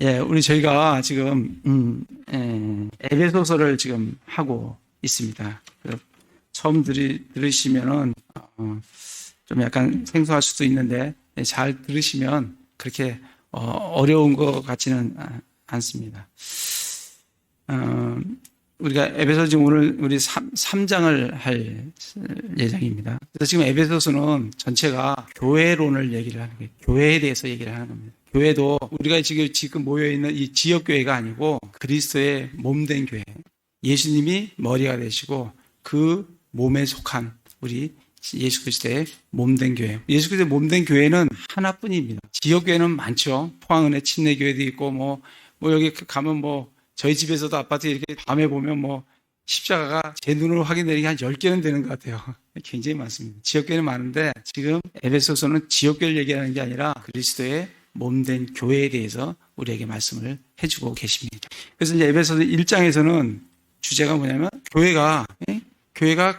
예, 저희가 지금 에베소서를 지금 하고 있습니다. 처음 들으시면은 좀 약간 생소할 수도 있는데 잘 들으시면 그렇게 어려운 것 같지는 않습니다. 우리가 에베소 지금 오늘 우리 3장을 할 예정입니다. 그래서 지금 에베소서는 전체가 교회론을 얘기를 하는 거예요. 교회에 대해서 얘기를 하는 겁니다. 교회도 우리가 지금 모여있는 이 지역교회가 아니고 그리스도의 몸된 교회. 예수님이 머리가 되시고 그 몸에 속한 우리 예수 그리스도의 몸된 교회. 예수 그리스도의 몸된 교회는 하나뿐입니다. 지역교회는 많죠. 포항은혜 침례교회도 있고 뭐 여기 가면 저희 집에서도 아파트 이렇게 밤에 보면 십자가가 제 눈으로 확인되는 게 한 10개는 되는 것 같아요. 굉장히 많습니다. 지역교회는 많은데 지금 에베소서는 지역교회를 얘기하는 게 아니라 그리스도의 몸된 교회에 대해서 우리에게 말씀을 해주고 계십니다. 그래서 이제 에베소서 1장에서는 주제가 뭐냐면 교회가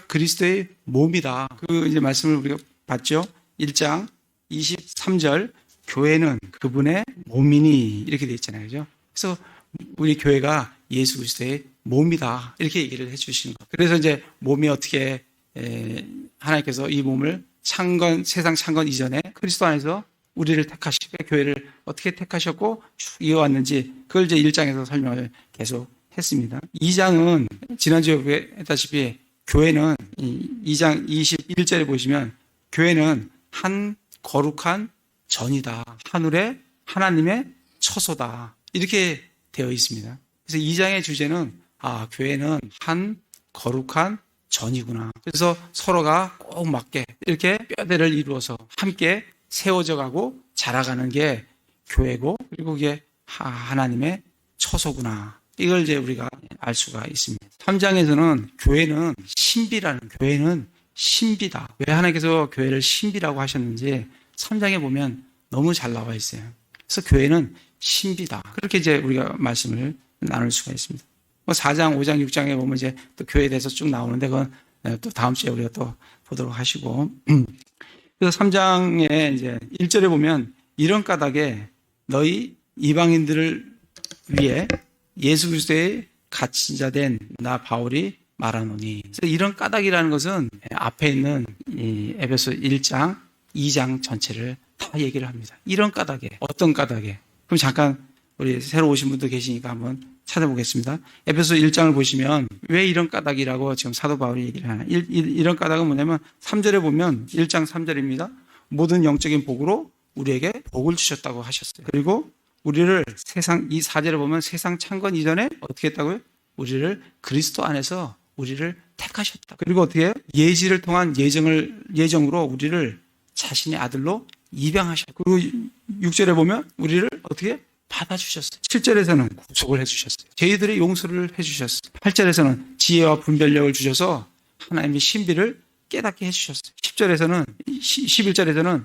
그리스도의 몸이다. 그 이제 말씀을 우리가 봤죠. 1장 23절 교회는 그분의 몸이니 이렇게 되어 있잖아요. 그죠? 그래서 우리 교회가 예수 그리스도의 몸이다. 이렇게 얘기를 해 주시는 거예요. 그래서 이제 몸이 어떻게 하나님께서 이 몸을 세상 창건 이전에 그리스도 안에서 우리를 택하시고 교회를 어떻게 택하셨고 쭉 이어왔는지 그걸 이제 1장에서 설명을 계속 했습니다. 2장은 지난주에 했다시피 교회는 2장 21절에 보시면 교회는 한 거룩한 전이다. 하늘의 하나님의 처소다. 이렇게 되어 있습니다. 그래서 2장의 주제는 교회는 한 거룩한 전이구나. 그래서 서로가 꼭 맞게 이렇게 뼈대를 이루어서 함께 세워져 가고 자라가는 게 교회고 그리고 그게 하나님의 처소구나. 이걸 이제 우리가 알 수가 있습니다. 3장에서는 교회는 신비다. 왜 하나님께서 교회를 신비라고 하셨는지 3장에 보면 너무 잘 나와 있어요. 그래서 교회는 신비다. 그렇게 이제 우리가 말씀을 나눌 수가 있습니다. 4장, 5장, 6장에 보면 이제 또 교회에 대해서 쭉 나오는데 그건 또 다음 주에 우리가 또 보도록 하시고. 그래서 3장에 이제 1절에 보면 이런 까닭에 너희 이방인들을 위해 예수 그리스도의 갇힌 자 된 나 바울이 말하노니. 그래서 이런 까닭이라는 것은 앞에 있는 이 에베소 1장, 2장 전체를 다 얘기를 합니다. 이런 까닭에, 어떤 까닭에. 그럼 잠깐 우리 새로 오신 분도 계시니까 한번 찾아보겠습니다. 에베소 1장을 보시면 왜 이런 까닭이라고 지금 사도 바울이 얘기를 하나. 이런 까닭은 뭐냐면 3절에 보면 1장 3절입니다. 모든 영적인 복으로 우리에게 복을 주셨다고 하셨어요. 그리고 우리를 이 4절에 보면 세상 창건 이전에 어떻게 했다고요? 우리를 그리스도 안에서 우리를 택하셨다. 그리고 어떻게 해요? 예지를 통한 예정으로 우리를 자신의 아들로 입양하셨고 그리고 6절에 보면 우리를 어떻게 받아주셨어요. 7절에서는 구속을 해주셨어요. 저희들의 용서를 해주셨어요. 8절에서는 지혜와 분별력을 주셔서 하나님의 신비를 깨닫게 해주셨어요. 11절에서는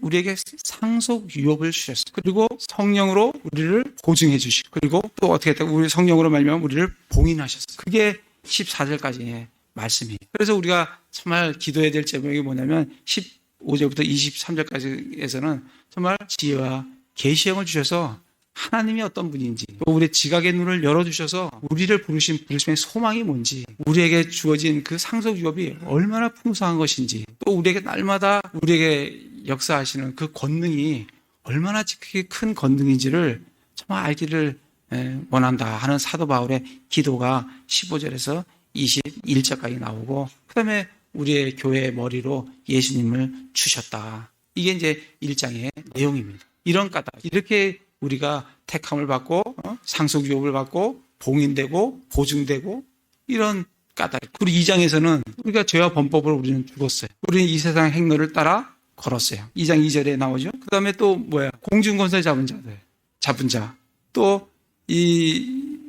우리에게 상속 유업을 주셨어요. 그리고 성령으로 우리를 보증해 주시고 그리고 또 어떻게 했다고 우리 성령으로 말미암아 우리를 봉인하셨어요. 그게 14절까지의 말씀이에요. 그래서 우리가 정말 기도해야 될 제목이 뭐냐면 15절부터 23절까지에서는 정말 지혜와 계시형을 주셔서 하나님이 어떤 분인지 또 우리의 지각의 눈을 열어주셔서 우리를 부르심의 소망이 뭔지 우리에게 주어진 그 상속 유업이 얼마나 풍성한 것인지 또 우리에게 날마다 우리에게 역사하시는 그 권능이 얼마나 큰 권능인지를 정말 알기를 원한다 하는 사도 바울의 기도가 15절에서 21절까지 나오고 그 다음에 우리의 교회의 머리로 예수님을 주셨다. 이게 이제 1장의 내용입니다. 이런 까닭 이렇게 우리가 택함을 받고 상속 유업을 받고 봉인되고 보증되고 이런 까닭. 그리고 2장에서는 우리가 죄와 범법으로 우리는 죽었어요. 우리는 이 세상 행로를 따라 걸었어요. 2장 2절에 나오죠. 그 다음에 또 공중권세 잡은 자. 또 이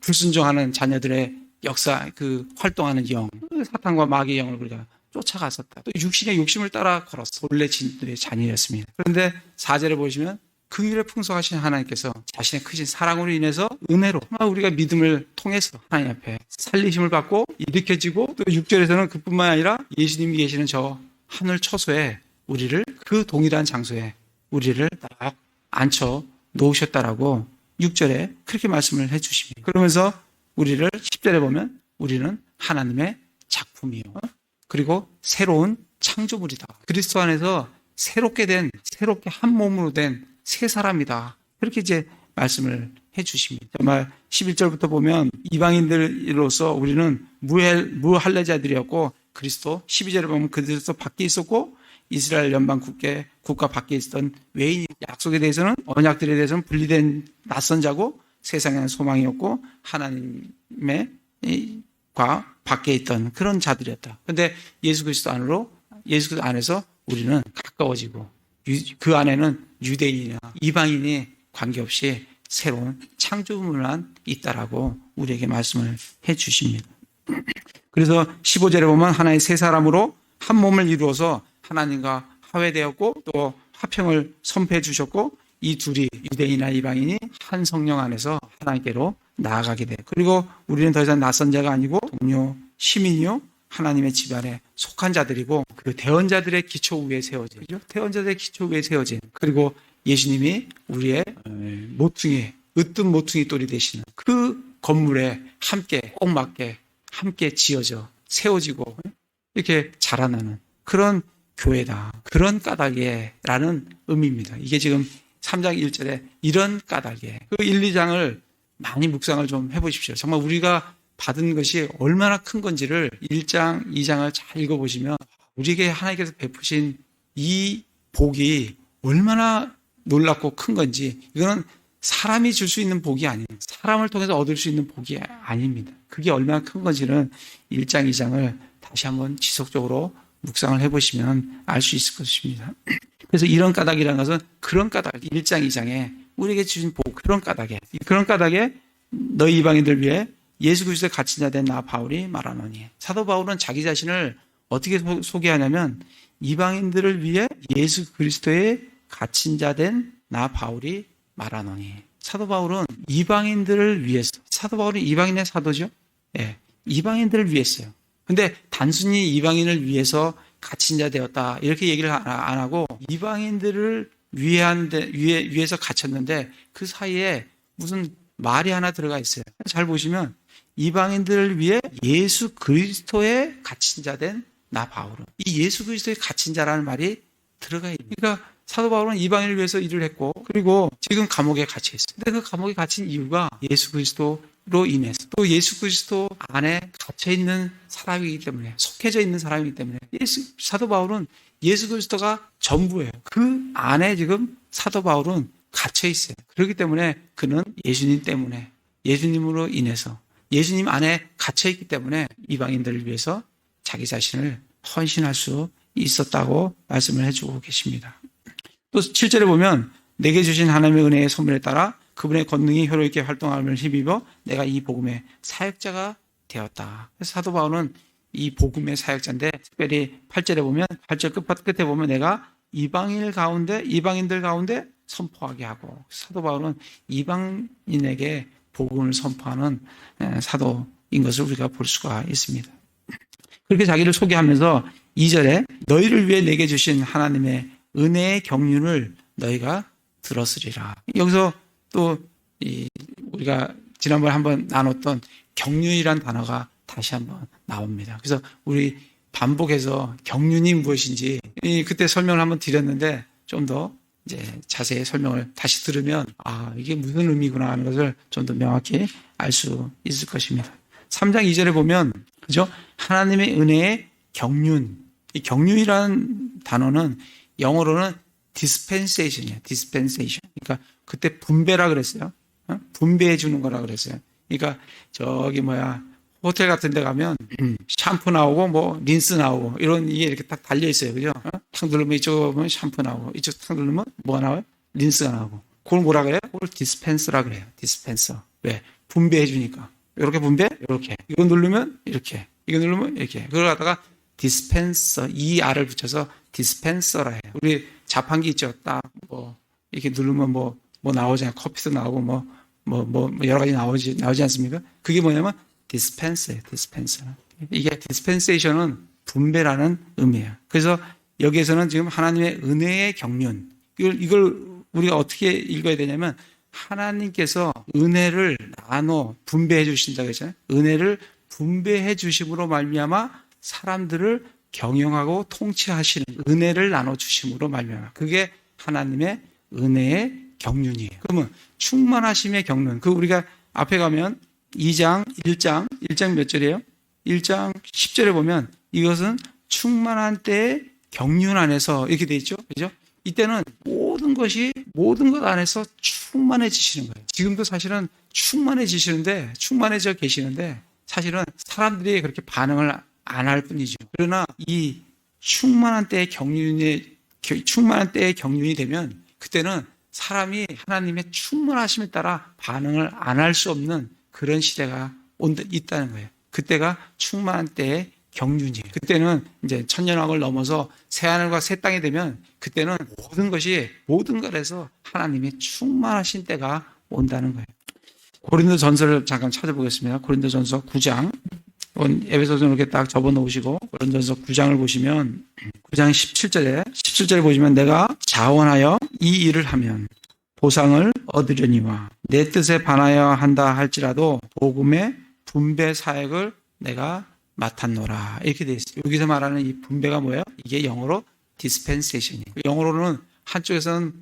불순종하는 자녀들의 역사, 활동하는 영, 사탄과 마귀의 영을 우리가 쫓아갔었다. 또 육신의 욕심을 따라 걸었어. 본래 진들의 자녀였습니다. 그런데 4절에 보시면 그 일에 풍성하신 하나님께서 자신의 크신 사랑으로 인해서 은혜로 우리가 믿음을 통해서 하나님 앞에 살리심을 받고 일으켜지고 또 6절에서는 그뿐만 아니라 예수님이 계시는 저 하늘 처소에 우리를 그 동일한 장소에 우리를 딱 앉혀 놓으셨다라고 6절에 그렇게 말씀을 해주십니다. 그러면서 우리를 10절에 보면 우리는 하나님의 작품이요. 그리고 새로운 창조물이다. 그리스도 안에서 새롭게 한 몸으로 된 새 사람이다. 그렇게 이제 말씀을 해주십니다. 정말 11절부터 보면 이방인들로서 우리는 무할례자들이었고 그리스도 12절에 보면 그들도 밖에 있었고 이스라엘 연방 국가 밖에 있었던 외인 약속에 대해서는 언약들에 대해서는 분리된 낯선 자고 세상에는 소망이었고 하나님의 과 밖에 있던 그런 자들이었다. 그런데 예수 그리스도 안에서 우리는 가까워지고 그 안에는 유대인이나 이방인이 관계없이 새로운 창조물만 있다라고 우리에게 말씀을 해 주십니다. 그래서 15절에 보면 하나의 새 사람으로 한 몸을 이루어서 하나님과 화해되었고 또 화평을 선포해 주셨고 이 둘이 유대인이나 이방인이 한 성령 안에서 하나님께로 나아가게 돼. 그리고 우리는 더 이상 낯선 자가 아니고 동료, 시민이요 하나님의 집안에 속한 자들이고 그 대언자들의 기초 위에 세워진 대언자들의 기초 위에 세워진 그리고 예수님이 우리의 모퉁이 으뜸 모퉁이 돌이 되시는 그 건물에 함께 꼭 맞게 함께 지어져 세워지고 이렇게 자라나는 그런 교회다. 그런 까닭에라는 의미입니다. 이게 지금 3장 1절에 이런 까닭에 그 1, 2장을 많이 묵상을 좀 해보십시오. 정말 우리가 받은 것이 얼마나 큰 건지를 1장, 2장을 잘 읽어보시면 우리에게 하나님께서 베푸신 이 복이 얼마나 놀랍고 큰 건지 이거는 사람이 줄 수 있는 복이 아닙니다. 사람을 통해서 얻을 수 있는 복이 아닙니다. 그게 얼마나 큰 건지는 1장, 2장을 다시 한번 지속적으로 묵상을 해보시면 알 수 있을 것입니다. 그래서 이런 까닭이라는 것은 그런 까닭, 1장, 2장에 우리에게 주신 복, 그런 까닭에 너희 이방인들 위해 예수 그리스도의 갇힌 자 된 나 바울이 말하노니. 사도 바울은 자기 자신을 어떻게 소개하냐면 이방인들을 위해 예수 그리스도의 갇힌 자 된 나 바울이 말하노니. 사도 바울은 이방인들을 위해서, 사도 바울은 이방인의 사도죠. 예, 이방인들을 위해서요. 근데 단순히 이방인을 위해서 갇힌 자 되었다 이렇게 얘기를 안 하고 이방인들을 위해서 갇혔는데 그 사이에 무슨 말이 하나 들어가 있어요. 잘 보시면 이방인들을 위해 예수 그리스도의 갇힌 자 된 나 바울은 이 예수 그리스도의 갇힌 자라는 말이 들어가 있는. 그러니까 사도 바울은 이방인을 위해서 일을 했고 그리고 지금 감옥에 갇혀 있어요. 근데 그 감옥에 갇힌 이유가 예수 그리스도로 인해서 또 예수 그리스도 안에 갇혀 있는 사람이기 때문에 속해져 있는 사람이기 때문에 사도 바울은 예수 그리스도가 전부예요. 그 안에 지금 사도 바울은 갇혀 있어요. 그렇기 때문에 그는 예수님 때문에 예수님으로 인해서 예수님 안에 갇혀 있기 때문에 이방인들을 위해서 자기 자신을 헌신할 수 있었다고 말씀을 해주고 계십니다. 또 7절에 보면 내게 주신 하나님의 은혜의 선물에 따라 그분의 권능이 효롭게 활동함을 힘입어 내가 이 복음의 사역자가 되었다. 그래서 사도 바울은 이 복음의 사역자인데 특별히 8절에 보면 8절 끝에 보면 내가 이방인들 가운데 선포하게 하고 사도 바울은 이방인에게 복음을 선포하는 사도인 것을 우리가 볼 수가 있습니다. 그렇게 자기를 소개하면서 2절에 너희를 위해 내게 주신 하나님의 은혜의 경륜을 너희가 들었으리라. 여기서 또 우리가 지난번에 한번 나눴던 경륜이란 단어가 다시 한번 나옵니다. 그래서 우리 반복해서 경륜이 무엇인지 그때 설명을 한번 드렸는데 좀 더 이제 자세히 설명을 다시 들으면 이게 무슨 의미구나 하는 것을 좀 더 명확히 알 수 있을 것입니다. 3장 2절에 보면 그죠? 하나님의 은혜의 경륜. 이 경륜이라는 단어는 영어로는 dispensation이에요. dispensation. 그러니까 그때 분배라 그랬어요. 분배해 주는 거라 그랬어요. 그러니까 호텔 같은 데 가면 샴푸 나오고 린스 나오고 이런 이게 이렇게 딱 달려 있어요. 그죠? 탁 누르면 이쪽 보면 샴푸 나오고 이쪽 탁 누르면 뭐가 나와요? 린스가 나오고. 그걸 뭐라 그래요? 그걸 디스펜서라 그래요. 디스펜서. 왜? 분배해 주니까. 이렇게 분배? 이렇게. 이거 누르면 이렇게. 이거 누르면 이렇게. 그걸 갖다가 디스펜서, R을 붙여서 디스펜서라 해요. 우리 자판기 있죠? 딱 이렇게 누르면 뭐 나오잖아요. 커피도 나오고 여러 가지 나오지 않습니까? 그게 뭐냐면 디스펜서예요. 디스펜서. 이게 디스펜세이션은 분배라는 의미예요. 그래서 여기에서는 지금 하나님의 은혜의 경륜 이걸 우리가 어떻게 읽어야 되냐면 하나님께서 은혜를 나눠 분배해 주신다고 했잖아요. 은혜를 분배해 주심으로 말미암아 사람들을 경영하고 통치하시는 은혜를 나눠 주심으로 말미암아 그게 하나님의 은혜의 경륜이에요. 그러면 충만하심의 경륜. 그 우리가 앞에 가면 2장 1장 몇 절이에요? 1장 10절에 보면 이것은 충만한 때의 경륜 안에서 이렇게 돼 있죠. 그죠? 이때는 모든 것 안에서 충만해지시는 거예요. 지금도 사실은 충만해져 계시는데 사실은 사람들이 그렇게 반응을 안 할 뿐이죠. 그러나 이 충만한 때의 경륜이 되면 그때는 사람이 하나님의 충만하심에 따라 반응을 안 할 수 없는 그런 시대가 있다는 거예요. 그때가 충만한 때의 경륜이에요. 그때는 이제 천년왕을 넘어서 새하늘과 새 땅이 되면 그때는 모든 것에서 하나님의 충만하신 때가 온다는 거예요. 고린도전서를 잠깐 찾아보겠습니다. 고린도전서 9장. 에베소서는 이렇게 딱 접어놓으시고 고린도전서 9장을 보시면 9장 17절에 보시면 내가 자원하여 이 일을 하면 보상을 얻으려니와 내 뜻에 반하여 한다 할지라도 복음의 분배 사역을 내가 맡았노라 이렇게 되어 있어요. 여기서 말하는 이 분배가 뭐예요? 이게 영어로 dispensation이에요. 영어로는 한쪽에서는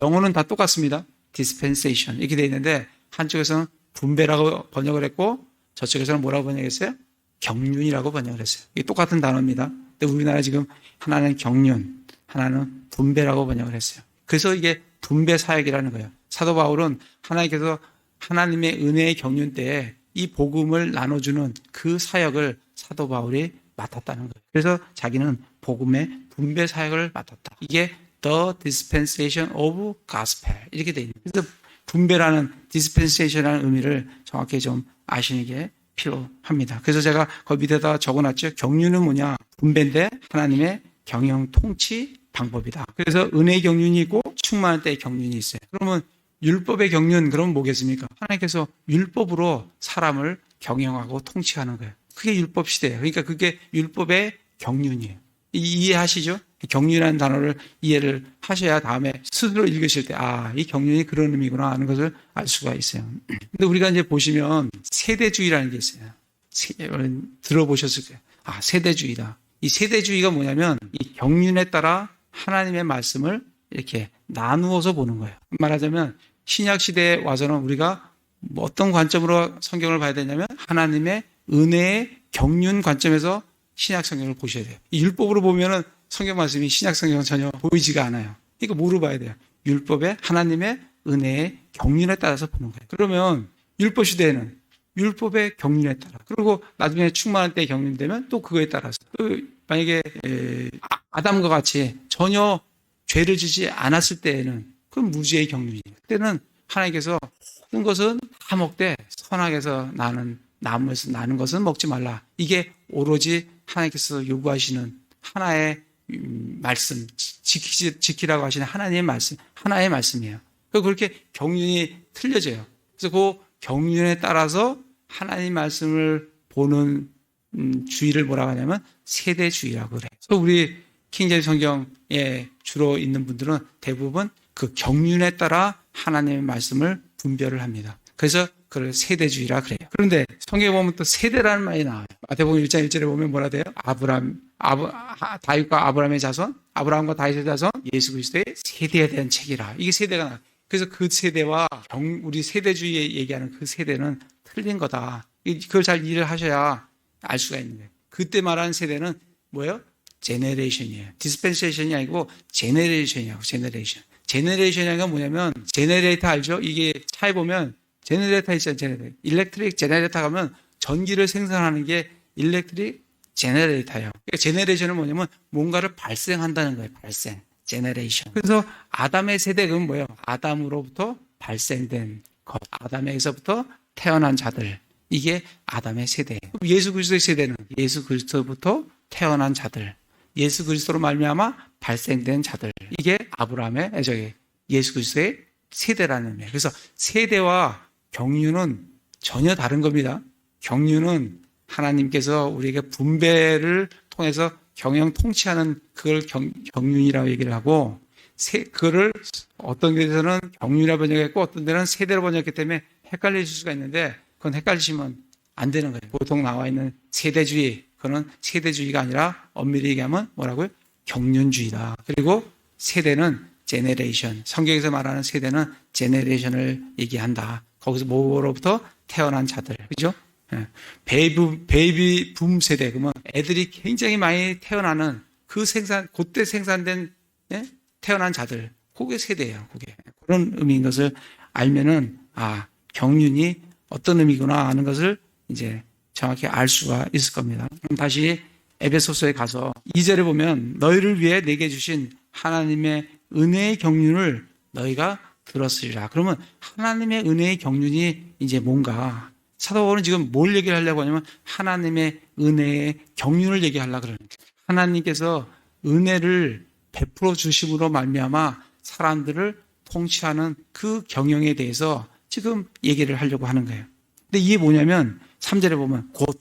영어는 다 똑같습니다. dispensation 이렇게 되어 있는데 한쪽에서는 분배라고 번역을 했고 저쪽에서는 뭐라고 번역했어요? 경륜이라고 번역을 했어요. 이게 똑같은 단어입니다. 근데 우리나라 지금 하나는 경륜, 하나는 분배라고 번역을 했어요. 그래서 이게 분배 사역이라는 거예요. 사도 바울은 하나님께서 하나님의 은혜의 경륜 때에 이 복음을 나눠주는 그 사역을 사도 바울이 맡았다는 거예요. 그래서 자기는 복음의 분배 사역을 맡았다. 이게 the dispensation of gospel 이렇게 되어 있는 거예요. 그래서 분배라는 dispensation이라는 의미를 정확히 좀 아시는 게 필요합니다. 그래서 제가 그 밑에다 적어놨죠. 경륜은 뭐냐? 분배인데 하나님의 경영 통치 방법이다. 그래서 은혜의 경륜이 있고 충만할 때의 경륜이 있어요. 그러면 율법의 경륜 그러면 뭐겠습니까? 하나님께서 율법으로 사람을 경영하고 통치하는 거예요. 그게 율법 시대예요. 그러니까 그게 율법의 경륜이에요. 이해하시죠? 경륜이라는 단어를 이해를 하셔야 다음에 스스로 읽으실 때 이 경륜이 그런 의미구나 하는 것을 알 수가 있어요. 근데 우리가 이제 보시면 세대주의라는 게 있어요. 들어보셨을 거예요. 세대주의다. 이 세대주의가 뭐냐면 이 경륜에 따라 하나님의 말씀을 이렇게 나누어서 보는 거예요. 말하자면 신약 시대에 와서는 우리가 어떤 관점으로 성경을 봐야 되냐면 하나님의 은혜의 경륜 관점에서 신약 성경을 보셔야 돼요. 이 율법으로 보면은 성경 말씀이 신약 성경은 전혀 보이지가 않아요. 이거 뭐로 봐야 돼요? 율법의 하나님의 은혜의 경륜에 따라서 보는 거예요. 그러면 율법 시대에는 율법의 경륜에 따라 그리고 나중에 충만한 때의 경륜이 되면 또 그거에 따라서 또 만약에 아담과 같이 전혀 죄를 지지 않았을 때에는 그건 무죄의 경륜이에요. 그때는 하나님께서 모든 것은 다 먹되 선악에서 나는 나무에서 나는 것은 먹지 말라. 이게 오로지 하나님께서 요구하시는 하나의 말씀, 지키라고 하시는 하나님의 말씀, 하나의 말씀이에요. 그렇게 경륜이 틀려져요. 그래서 그 경륜에 따라서 하나님 말씀을 보는 주의를 뭐라고 하냐면 세대주의라고 그래요. 그래서 우리 킹제임스 성경에 주로 있는 분들은 대부분 그 경륜에 따라 하나님의 말씀을 분별을 합니다. 그래서 그걸 세대주의라 그래요. 그런데 성경에 보면 또 세대라는 말이 나와요. 마태복음 1장 1절에 보면 뭐라 돼요? 다윗과 아브라함의 자손, 아브라함과 다윗의 자손, 예수 그리스도의 세대에 대한 책이라. 이게 세대가 나와요. 그래서 그 세대와 우리 세대주의에 얘기하는 그 세대는 틀린 거다. 그걸 잘 이해를 하셔야 알 수가 있는 거예요. 그때 말하는 세대는 뭐예요? 제네레이션이에요. 디스펜세이션이 아니고 제네레이션이라고. 제네레이션이가 뭐냐면 제네레이터 알죠? 이게 차에 보면 제네레이터 있잖아요. 제네레이터. 일렉트릭 제네레이터 가면 전기를 생산하는 게 일렉트릭 제네레이터예요. 그러니까 제네레이션은 뭐냐면 뭔가를 발생한다는 거예요. 발생. 제네레이션. 그래서 아담의 세대는 뭐예요? 아담으로부터 발생된 것. 아담에서부터 태어난 자들. 이게 아담의 세대예요. 예수 그리스도의 세대는 예수 그리스도부터 태어난 자들. 예수 그리스도로 말미암아 발생된 자들. 이게 아브라함의 예수 그리스도의 세대라는 의미예요. 그래서 세대와 경륜은 전혀 다른 겁니다. 경륜은 하나님께서 우리에게 분배를 통해서 경영 통치하는 그걸 경륜이라고 얘기를 하고 그거를 어떤 데서는 경륜이라 번역했고 어떤 데는 세대로 번역했기 때문에 헷갈릴 수가 있는데 그건 헷갈리시면 안 되는 거예요. 보통 나와 있는 세대주의, 그거는 세대주의가 아니라 엄밀히 얘기하면 뭐라고요? 경륜주의다. 그리고 세대는 제네레이션. 성경에서 말하는 세대는 제네레이션을 얘기한다. 거기서 뭐로부터 태어난 자들. 그죠? 베이비 붐 세대. 그러면 애들이 굉장히 많이 태어나는 그때 생산된, 태어난 자들. 그게 세대예요. 그게. 그런 의미인 것을 알면은, 경륜이 어떤 의미구나 하는 것을 이제 정확히 알 수가 있을 겁니다. 그럼 다시 에베소서에 가서 2절에 보면 너희를 위해 내게 주신 하나님의 은혜의 경륜을 너희가 들었으리라. 그러면 하나님의 은혜의 경륜이 이제 뭔가 사도 바울은 지금 뭘 얘기를 하려고 하냐면 하나님의 은혜의 경륜을 얘기하려고 그러는 거예요. 하나님께서 은혜를 베풀어 주심으로 말미암아 사람들을 통치하는 그 경영에 대해서 지금 얘기를 하려고 하는 거예요. 근데 이게 뭐냐면 3절에 보면 곧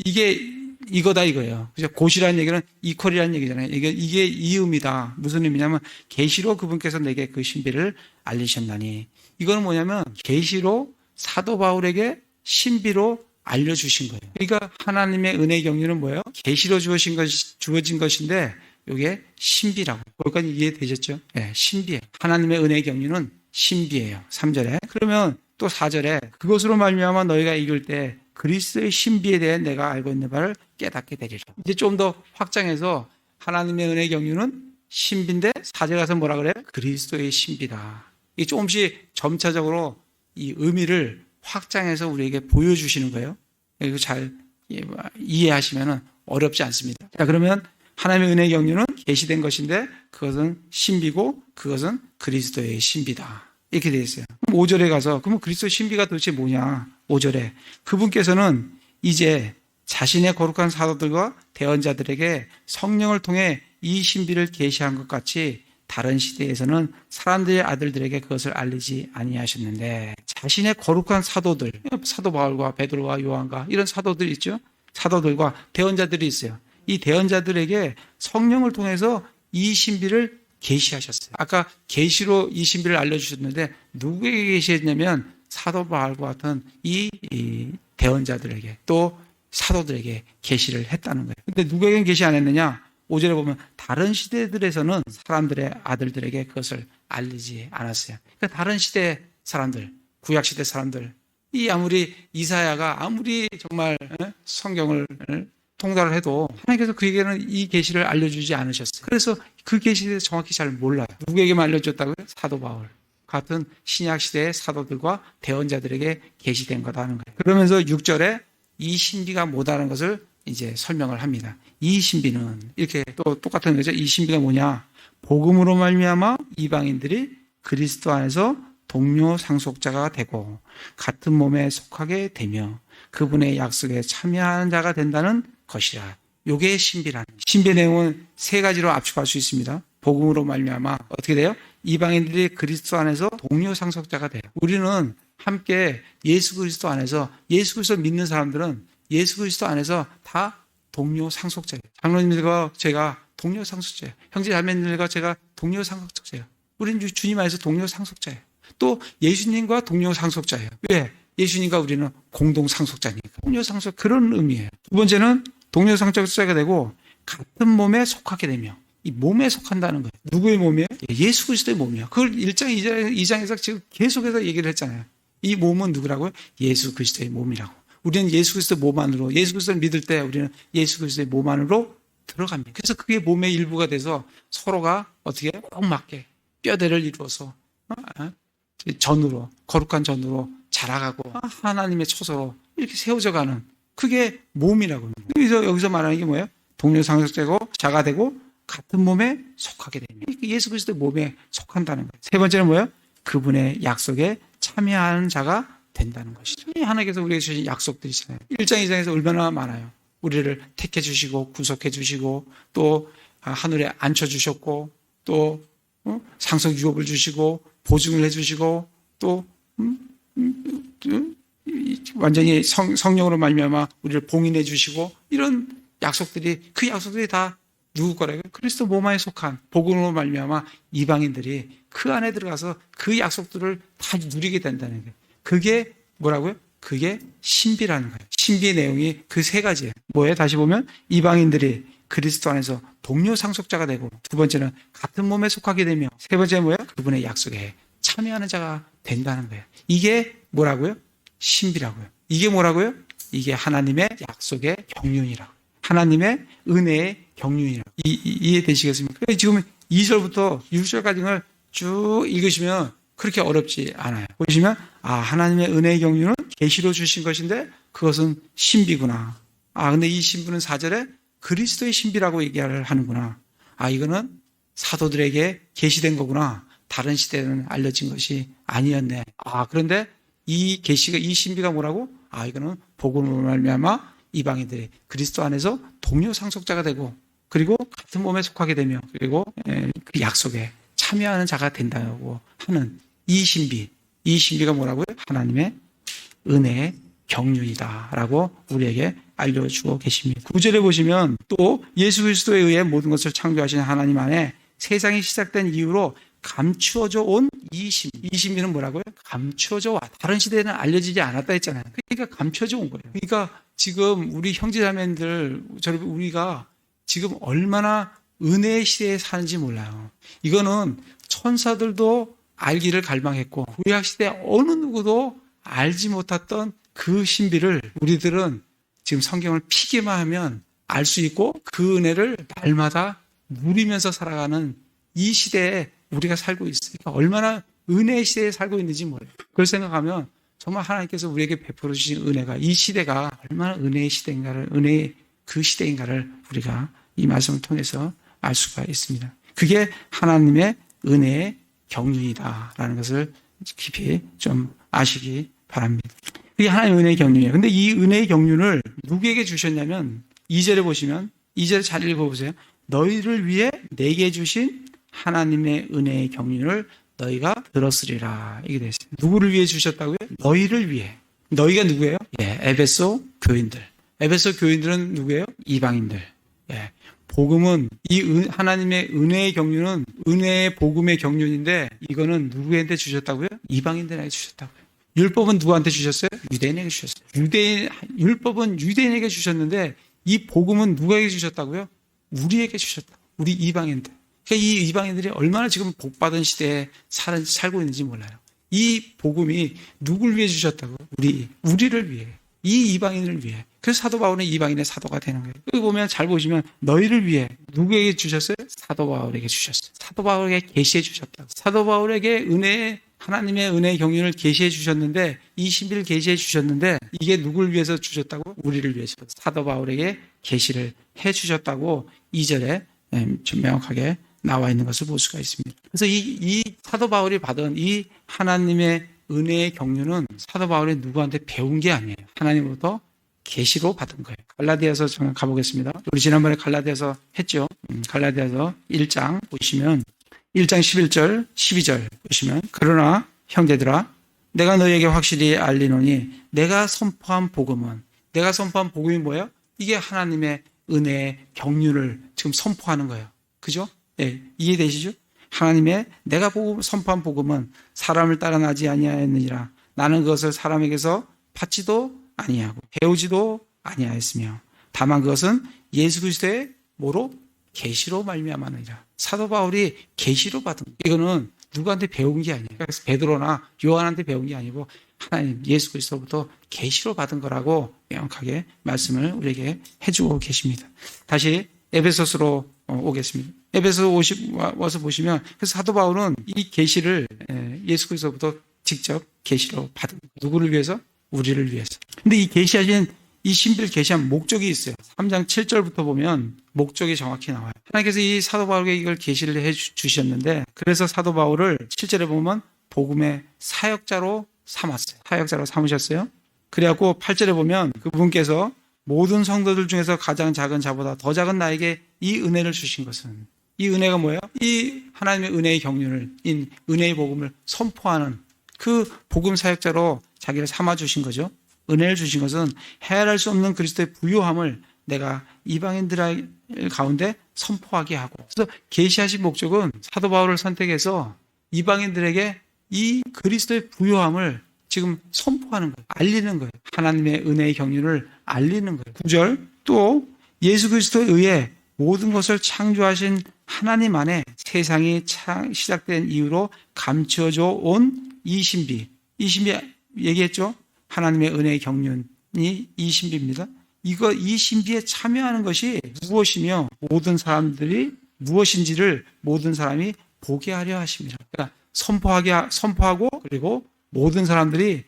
이거다 이거예요. 그죠? 곧이라는 얘기는 이퀄이라는 얘기잖아요. 이게 이 의미다. 무슨 의미냐면 계시로 그분께서 내게 그 신비를 알리셨나니. 이거는 뭐냐면 계시로 사도 바울에게 신비로 알려주신 거예요. 그러니까 하나님의 은혜 경륜은 뭐예요? 계시로 주어진 것인데 이게 신비라고. 거기까지 이해되셨죠? 네, 신비예요. 하나님의 은혜 경륜은 신비예요. 3절에. 그러면 또 4절에 그것으로 말미암아 너희가 이길 때 그리스도의 신비에 대해 내가 알고 있는 바를 깨닫게 되리라. 이제 좀 더 확장해서 하나님의 은혜 경륜은 신비인데 4절 가서 뭐라 그래요? 그리스도의 신비다. 이게 조금씩 점차적으로 이 의미를 확장해서 우리에게 보여주시는 거예요. 이거 잘 이해하시면 어렵지 않습니다. 자, 그러면 하나님의 은혜 경륜은 계시된 것인데 그것은 신비고 그것은 그리스도의 신비다. 이렇게 되어 있어요. 5절에 가서 그러면 그리스도의 신비가 도대체 뭐냐? 5절에 그분께서는 이제 자신의 거룩한 사도들과 대언자들에게 성령을 통해 이 신비를 계시한 것 같이 다른 시대에서는 사람들의 아들들에게 그것을 알리지 아니하셨는데 자신의 거룩한 사도들, 사도 바울과 베드로와 요한과 이런 사도들이 있죠. 사도들과 대언자들이 있어요. 이 대언자들에게 성령을 통해서 이 신비를 계시하셨어요. 아까 계시로 이 신비를 알려주셨는데 누구에게 계시했냐면 사도 바울과 같은 이 대언자들에게 또 사도들에게 계시를 했다는 거예요. 근데 누구에게 계시 안 했느냐? 5절에 보면 다른 시대들에서는 사람들의 아들들에게 그것을 알리지 않았어요. 그러니까 다른 시대 사람들, 구약시대 사람들, 아무리 이사야가 아무리 정말 성경을 통달을 해도 하나님께서 그에게는 이 계시를 알려주지 않으셨어요. 그래서 그 계시에 대해서 정확히 잘 몰라요. 누구에게만 알려줬다고요? 사도 바울 같은 신약시대의 사도들과 대언자들에게 계시된 거다 하는 거예요. 그러면서 6절에 이 신비가 뭐다라는 것을 이제 설명을 합니다. 이 신비는 이렇게 또 똑같은 거죠. 이 신비가 뭐냐? 복음으로 말미암아 이방인들이 그리스도 안에서 동료 상속자가 되고 같은 몸에 속하게 되며 그분의 약속에 참여하는 자가 된다는 것이라. 요게 신비라는. 신비의 내용은 세 가지로 압축할 수 있습니다. 복음으로 말미암아 어떻게 돼요? 이방인들이 그리스도 안에서 동료 상속자가 돼요. 우리는 함께 예수 그리스도 안에서 예수 그리스도 믿는 사람들은 예수 그리스도 안에서 다 동료 상속자예요. 장로님들과 제가 동료 상속자예요. 형제 자매님들과 제가 동료 상속자예요. 우리는 주님 안에서 동료 상속자예요. 또 예수님과 동료 상속자예요. 왜? 예수님과 우리는 공동 상속자니까. 동료 상속 그런 의미예요. 두 번째는 동료 상속자가 되고 같은 몸에 속하게 되며 이 몸에 속한다는 거예요. 누구의 몸이에요? 예수 그리스도의 몸이에요. 그걸 1장, 2장에서 지금 계속해서 얘기를 했잖아요. 이 몸은 누구라고요? 예수 그리스도의 몸이라고. 우리는 예수 그리스도의 몸 안으로, 예수 그리스도를 믿을 때 우리는 예수 그리스도의 몸 안으로 들어갑니다. 그래서 그게 몸의 일부가 돼서 서로가 어떻게 꼭 맞게 뼈대를 이루어서 전으로, 거룩한 전으로 자라가고 하나님의 초소로 이렇게 세워져가는 그게 몸이라고. 그래서 여기서 말하는 게 뭐예요? 동료 상속자고 자가 되고 같은 몸에 속하게 됩니다. 예수 그리스도의 몸에 속한다는 거예요. 세 번째는 뭐예요? 그분의 약속에 참여하는 자가 된다는 것이죠. 하나님께서 우리에게 주신 약속들이 있잖아요. 1장, 2장에서 얼마나 많아요. 우리를 택해 주시고 구속해 주시고 또 하늘에 앉혀 주셨고 또 상속 유업을 주시고 보증을 해 주시고 또 완전히 성령으로 말미암아 우리를 봉인해 주시고 이런 약속들이 그 약속들이 다 누구 거라고요? 그리스도 몸 안에 속한 복음으로 말미암아 이방인들이 그 안에 들어가서 그 약속들을 다 누리게 된다는 거예요. 그게 뭐라고요? 그게 신비라는 거예요. 신비의 내용이 그 세 가지예요. 뭐예요? 다시 보면 이방인들이 그리스도 안에서 동료 상속자가 되고, 두 번째는 같은 몸에 속하게 되며, 세 번째 뭐예요? 그분의 약속에 참여하는 자가 된다는 거예요. 이게 뭐라고요? 신비라고요. 이게 뭐라고요? 이게 하나님의 약속의 경륜이라고. 하나님의 은혜의 경륜이라고. 이해되시겠습니까? 지금 2절부터 6절까지를 쭉 읽으시면 그렇게 어렵지 않아요. 보시면 하나님의 은혜의 경륜은 계시로 주신 것인데 그것은 신비구나. 근데 이 신비는 4절에 그리스도의 신비라고 얘기를 하는구나. 이거는 사도들에게 계시된 거구나. 다른 시대에는 알려진 것이 아니었네. 그런데 이 계시가, 이 신비가 뭐라고? 이거는 복음으로 말미암아 이방인들이 그리스도 안에서 동료 상속자가 되고, 그리고 같은 몸에 속하게 되며, 그리고 그 약속에 참여하는 자가 된다고 하는 이 신비가 뭐라고요? 하나님의 은혜의 경륜이다라고 우리에게 알려주고 계십니다. 9절에 보시면 또 예수 그리스도에 의해 모든 것을 창조하신 하나님 안에 세상이 시작된 이후로 감추어져 온 이 신비는 뭐라고요? 감추어져 와. 다른 시대에는 알려지지 않았다 했잖아요. 그러니까 감추어져 온 거예요. 그러니까 지금 우리 형제자매들, 우리가 지금 얼마나 은혜의 시대에 사는지 몰라요. 이거는 천사들도 알기를 갈망했고 구약 시대 어느 누구도 알지 못했던 그 신비를 우리들은 지금 성경을 피기만 하면 알 수 있고, 그 은혜를 날마다 누리면서 살아가는 이 시대에 우리가 살고 있으니까 얼마나 은혜의 시대에 살고 있는지 몰라요. 그걸 생각하면 정말 하나님께서 우리에게 베풀어 주신 은혜가, 이 시대가 얼마나 은혜의 시대인가를, 은혜의 그 시대인가를 우리가 이 말씀을 통해서 알 수가 있습니다. 그게 하나님의 은혜의 경륜이다라는 것을 깊이 좀 아시기 바랍니다. 그게 하나님의 은혜의 경륜이에요. 근데 이 은혜의 경륜을 누구에게 주셨냐면 2절에 보시면, 2절 잘 읽어보세요. 너희를 위해 내게 주신 하나님의 은혜의 경륜을 너희가 들었으리라. 이게 되어 있어요. 누구를 위해 주셨다고요? 너희를 위해. 너희가 누구예요? 에베소 교인들. 에베소 교인들은 누구예요? 이방인들. 복음은, 하나님의 은혜의 경륜은 은혜의 복음의 경륜인데, 이거는 누구한테 주셨다고요? 이방인들에게 주셨다고요. 율법은 누구한테 주셨어요? 유대인에게 주셨어요. 율법은 유대인에게 주셨는데, 이 복음은 누구에게 주셨다고요? 우리에게 주셨다. 우리 이방인들. 그러니까 이 이방인들이 얼마나 지금 복받은 시대에 살고 있는지 몰라요. 이 복음이 누굴 위해 주셨다고? 우리를 위해. 이 이방인을 위해. 그래서 사도 바울은 이방인의 사도가 되는 거예요. 여기 보면, 잘 보시면 너희를 위해 누구에게 주셨어요? 사도 바울에게 주셨어요. 사도 바울에게 계시해 주셨다. 사도 바울에게 하나님의 은혜의 경륜을 계시해 주셨는데, 이 신비를 계시해 주셨는데, 이게 누굴 위해서 주셨다고? 우리를 위해서. 사도 바울에게 계시를 해 주셨다고 2절에 좀 명확하게 나와 있는 것을 볼 수가 있습니다. 그래서 이 사도 바울이 받은 이 하나님의 은혜의 경륜은 사도 바울이 누구한테 배운 게 아니에요. 하나님으로부터 계시로 받은 거예요. 갈라디아서 잠깐 가보겠습니다. 우리 지난번에 갈라디아서 했죠. 갈라디아서 1장 보시면 1장 11절 12절 보시면, 그러나 형제들아 내가 너희에게 확실히 알리노니 내가 선포한 복음이 뭐예요? 이게 하나님의 은혜의 경륜을 지금 선포하는 거예요. 그죠? 이해되시죠? 내가 선포한 복음은 사람을 따라 나지 아니하였느니라. 나는 그것을 사람에게서 받지도 아니하고 배우지도 아니하였으며, 다만 그것은 예수 그리스도의 뭐로? 계시로 말미암았느니라. 사도 바울이 계시로 받은 거예요. 이거는 누구한테 배운 게 아니에요. 그래서 베드로나 요한한테 배운 게 아니고 하나님 예수 그리스도부터 계시로 받은 거라고 명확하게 말씀을 우리에게 해주고 계십니다. 다시 에베소서로 오겠습니다. 에베소 와서 보시면, 그래서 사도 바울은 이 계시를 예수 그리스도부터 직접 계시로 받은 거예요. 누구를 위해서? 우리를 위해서. 근데 이 계시하신, 이 신비를 계시한 목적이 있어요. 3장 7절부터 보면 목적이 정확히 나와요. 하나님께서 이 사도 바울에게 이걸 계시를 해 주셨는데, 그래서 사도 바울을 7절에 보면 복음의 사역자로 삼았어요. 사역자로 삼으셨어요. 그래갖고 8절에 보면 그분께서 모든 성도들 중에서 가장 작은 자보다 더 작은 나에게 이 은혜를 주신 것은, 이 은혜가 뭐예요? 이 하나님의 은혜의 경륜을, 이 은혜의 복음을 선포하는 그 복음 사역자로 자기를 삼아주신 거죠. 은혜를 주신 것은 헤아릴 수 없는 그리스도의 부요함을 내가 이방인들 가운데 선포하게 하고. 그래서 계시하신 목적은 사도 바울을 선택해서 이방인들에게 이 그리스도의 부요함을 지금 선포하는 거예요. 알리는 거예요. 하나님의 은혜의 경륜을 알리는 거예요. 9절, 또 예수 그리스도에 의해 모든 것을 창조하신 하나님 안에 세상이 시작된 이후로 감춰져 온 이 신비. 이 신비 얘기했죠? 하나님의 은혜의 경륜이 이 신비입니다. 이 신비에 참여하는 것이 무엇이며 모든 사람들이 무엇인지를 모든 사람이 보게 하려 하십니다. 그러니까 선포하고 그리고 모든 사람들이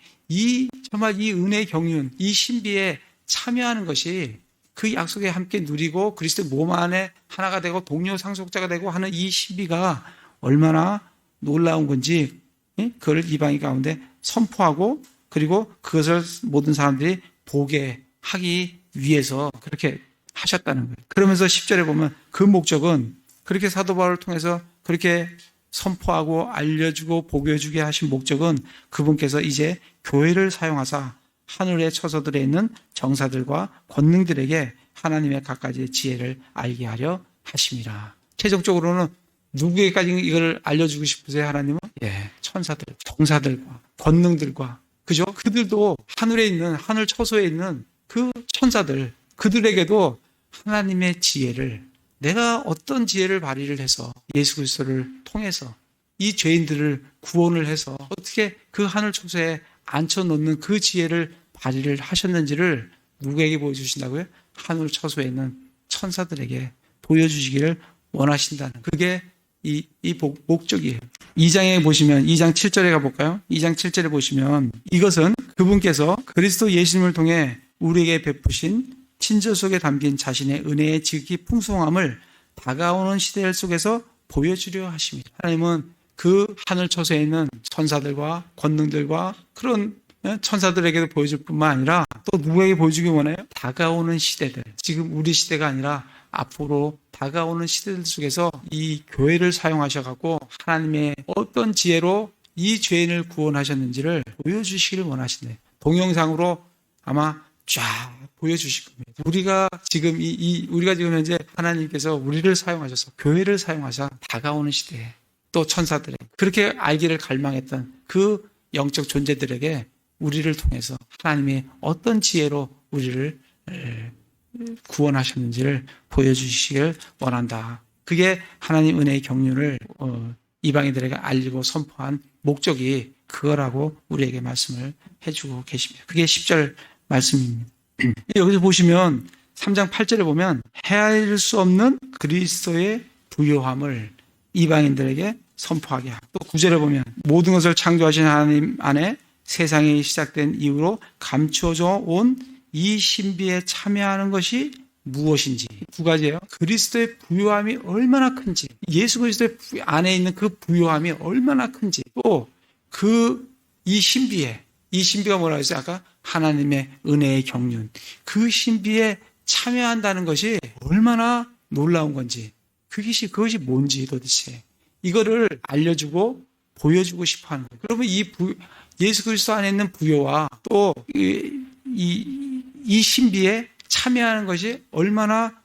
정말 이 은혜의 경륜, 이 신비에 참여하는 것이 그 약속에 함께 누리고 그리스도의 몸 안에 하나가 되고 동료 상속자가 되고 하는 이 신비가 얼마나 놀라운 건지 그걸 이방인 가운데 선포하고 그리고 그것을 모든 사람들이 보게 하기 위해서 그렇게 하셨다는 거예요. 그러면서 10절에 보면 그 목적은 그렇게 사도 바울을 통해서 그렇게 선포하고 알려주고 보여주게 하신 목적은 그분께서 이제 교회를 사용하사 하늘의 처소들에 있는 정사들과 권능들에게 하나님의 갖가지의 지혜를 알게 하려 하심이라. 최종적으로는 누구에게까지 이걸 알려주고 싶으세요, 하나님은? 천사들, 정사들과 권능들과, 그죠? 그들도 하늘에 있는, 하늘 처소에 있는 그 천사들, 그들에게도 하나님의 지혜를, 내가 어떤 지혜를 발휘를 해서 예수 그리스도를 통해서 이 죄인들을 구원을 해서 어떻게 그 하늘 처소에 앉혀놓는 그 지혜를 발휘를 하셨는지를 누구에게 보여주신다고요? 하늘 처소에 있는 천사들에게 보여주시기를 원하신다는, 그게 이 목적이에요. 2장에 보시면 2장 7절에 가볼까요? 2장 7절에 보시면 이것은 그분께서 그리스도 예수님을 통해 우리에게 베푸신 친절 속에 담긴 자신의 은혜의 지극히 풍성함을 다가오는 시대 속에서 보여주려 하십니다. 하나님은 그 하늘 처소에 있는 천사들과 권능들과 그런 천사들에게도 보여줄 뿐만 아니라 또 누구에게 보여주기 원해요? 다가오는 시대들, 지금 우리 시대가 아니라 앞으로 다가오는 시대들 속에서 이 교회를 사용하셔갖고 하나님의 어떤 지혜로 이 죄인을 구원하셨는지를 보여주시기를 원하시네. 동영상으로 아마 쫙 보여주실 겁니다. 우리가 지금 우리가 지금 현재 하나님께서 우리를 사용하셔서 교회를 사용하셔 다가오는 시대에 또 천사들에 그렇게 알기를 갈망했던 그 영적 존재들에게 우리를 통해서 하나님의 어떤 지혜로 우리를 구원하셨는지를 보여주시길 원한다. 그게 하나님 은혜의 경륜을 이방인들에게 알리고 선포한 목적이 그거라고 우리에게 말씀을 해주고 계십니다. 그게 10절 말씀입니다. 여기서 보시면 3장 8절에 보면 헤아릴 수 없는 그리스도의 부요함을 이방인들에게 선포하게 하고, 또 9절에 보면 모든 것을 창조하신 하나님 안에 세상이 시작된 이후로 감추어져 온 이 신비에 참여하는 것이 무엇인지, 두 가지예요. 그리스도의 부요함이 얼마나 큰지, 예수 그리스도의 안에 있는 그 부요함이 얼마나 큰지, 또 이 신비가 뭐라고 했어요? 아까 하나님의 은혜의 경륜, 그 신비에 참여한다는 것이 얼마나 놀라운 건지, 그것이 뭔지 도대체 이거를 알려주고 보여주고 싶어하는 거예요. 그러면 예수 그리스도 안에 있는 부요와 또 이 신비에 참여하는 것이 얼마나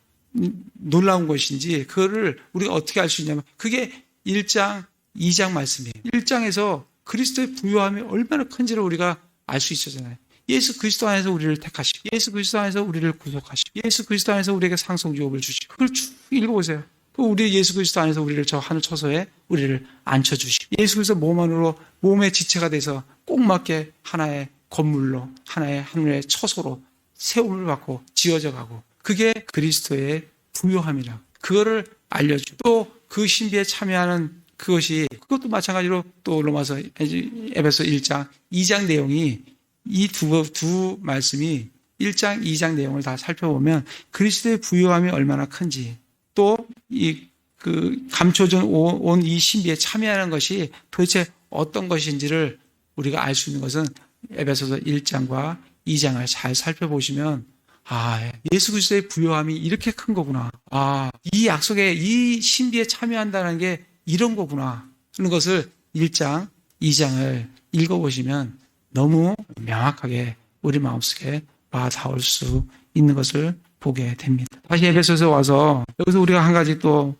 놀라운 것인지 그거를 우리가 어떻게 알 수 있냐면 그게 1장, 2장 말씀이에요. 1장에서 그리스도의 부요함이 얼마나 큰지를 우리가 알 수 있었잖아요. 예수 그리스도 안에서 우리를 택하시고, 예수 그리스도 안에서 우리를 구속하시고, 예수 그리스도 안에서 우리에게 상속유업을 주시고, 그걸 쭉 읽어보세요. 우리 예수 그리스도 안에서 우리를 저 하늘 처소에 우리를 앉혀주시고, 예수 그리스도 몸 안으로 몸의 지체가 돼서 꼭 맞게 하나의 건물로, 하나의 하늘의 처소로 세움을 받고 지어져 가고, 그게 그리스도의 부요함이라고. 그거를 알려주고, 또 그 신비에 참여하는 그것도 마찬가지로 또 로마서, 에베소 1장, 2장 내용이 이 두 말씀이 1장, 2장 내용을 다 살펴보면 그리스도의 부요함이 얼마나 큰지, 또 감춰져 온 이 신비에 참여하는 것이 도대체 어떤 것인지를 우리가 알 수 있는 것은 에베소서 1장과 2장을 잘 살펴보시면 예수 그리스도의 부요함이 이렇게 큰 거구나. 이 약속에 이 신비에 참여한다는 게 이런 거구나 하는 것을 1장, 2장을 읽어보시면 너무 명확하게 우리 마음속에 와닿을 수 있는 것을 보게 됩니다. 다시 에베소서 와서 여기서 우리가 한 가지 또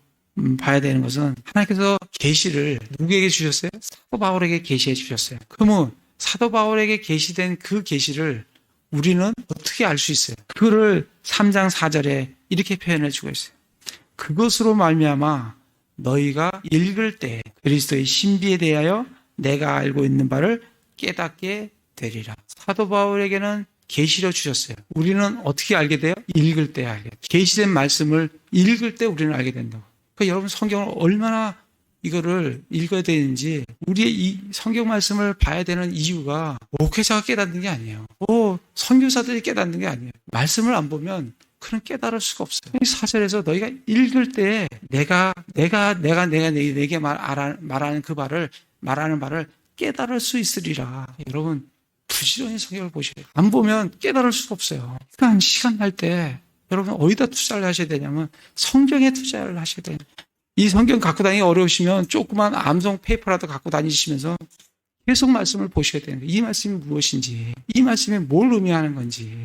봐야 되는 것은 하나님께서 계시를 누구에게 주셨어요? 사도 바울에게 계시해 주셨어요. 그러면 사도 바울에게 계시된 그 계시를 우리는 어떻게 알 수 있어요? 그거를 3장 4절에 이렇게 표현해 주고 있어요. 그것으로 말미암아 너희가 읽을 때 그리스도의 신비에 대하여 내가 알고 있는 바를 깨닫게 되리라. 사도 바울에게는 계시를 주셨어요. 우리는 어떻게 알게 돼요? 읽을 때 알게 돼요. 계시된 말씀을 읽을 때 우리는 알게 된다고. 그러니까 여러분 성경을 얼마나 이거를 읽어야 되는지 우리의 이 성경 말씀을 봐야 되는 이유가 목회자가 깨닫는 게 아니에요. 선교사들이 깨닫는 게 아니에요. 말씀을 안 보면 그런 깨달을 수가 없어요. 4절에서 너희가 읽을 때 내가 내게 말하는 그 말하는 바를 깨달을 수 있으리라. 여러분 부지런히 성경을 보셔야 돼요. 안 보면 깨달을 수가 없어요. 그러니까 시간 날 때 여러분 어디다 투자를 하셔야 되냐면 성경에 투자를 하셔야 돼요. 이 성경 갖고 다니기 어려우시면 조그만 암송 페이퍼라도 갖고 다니시면서 계속 말씀을 보셔야 되는 거예요. 이 말씀이 무엇인지, 이 말씀이 뭘 의미하는 건지,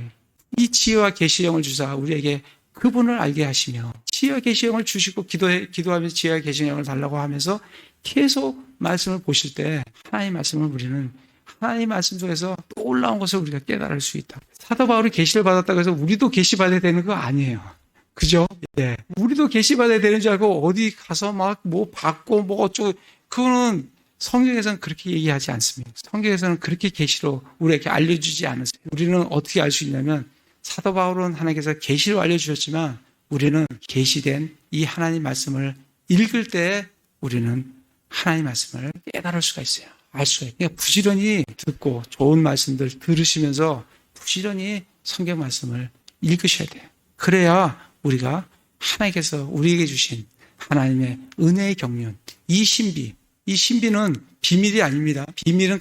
이 지혜와 계시령을 주사 우리에게 그분을 알게 하시며 지혜와 계시령을 주시고 기도하면서 지혜와 계시령을 달라고 하면서 계속 말씀을 보실 때 하나님의 말씀을 우리는 하나님의 말씀 속에서 또 올라온 것을 우리가 깨달을 수 있다. 사도 바울이 계시를 받았다고 해서 우리도 계시 받아야 되는 거 아니에요. 그죠? 네. 우리도 계시 받아야 되는 줄 알고 어디 가서 막 뭐 받고 뭐 어쩌고 그거는 성경에서는 그렇게 얘기하지 않습니다. 성경에서는 그렇게 계시로 우리에게 알려주지 않으세요. 우리는 어떻게 알 수 있냐면 사도 바울은 하나님께서 계시로 알려주셨지만 우리는 계시된 이 하나님 말씀을 읽을 때 우리는 하나님 말씀을 깨달을 수가 있어요. 알 수가 있어요. 그러니까 부지런히 듣고 좋은 말씀들 들으시면서 부지런히 성경 말씀을 읽으셔야 돼요. 그래야 우리가 하나님께서 우리에게 주신 하나님의 은혜의 경륜, 이 신비는 비밀이 아닙니다. 비밀은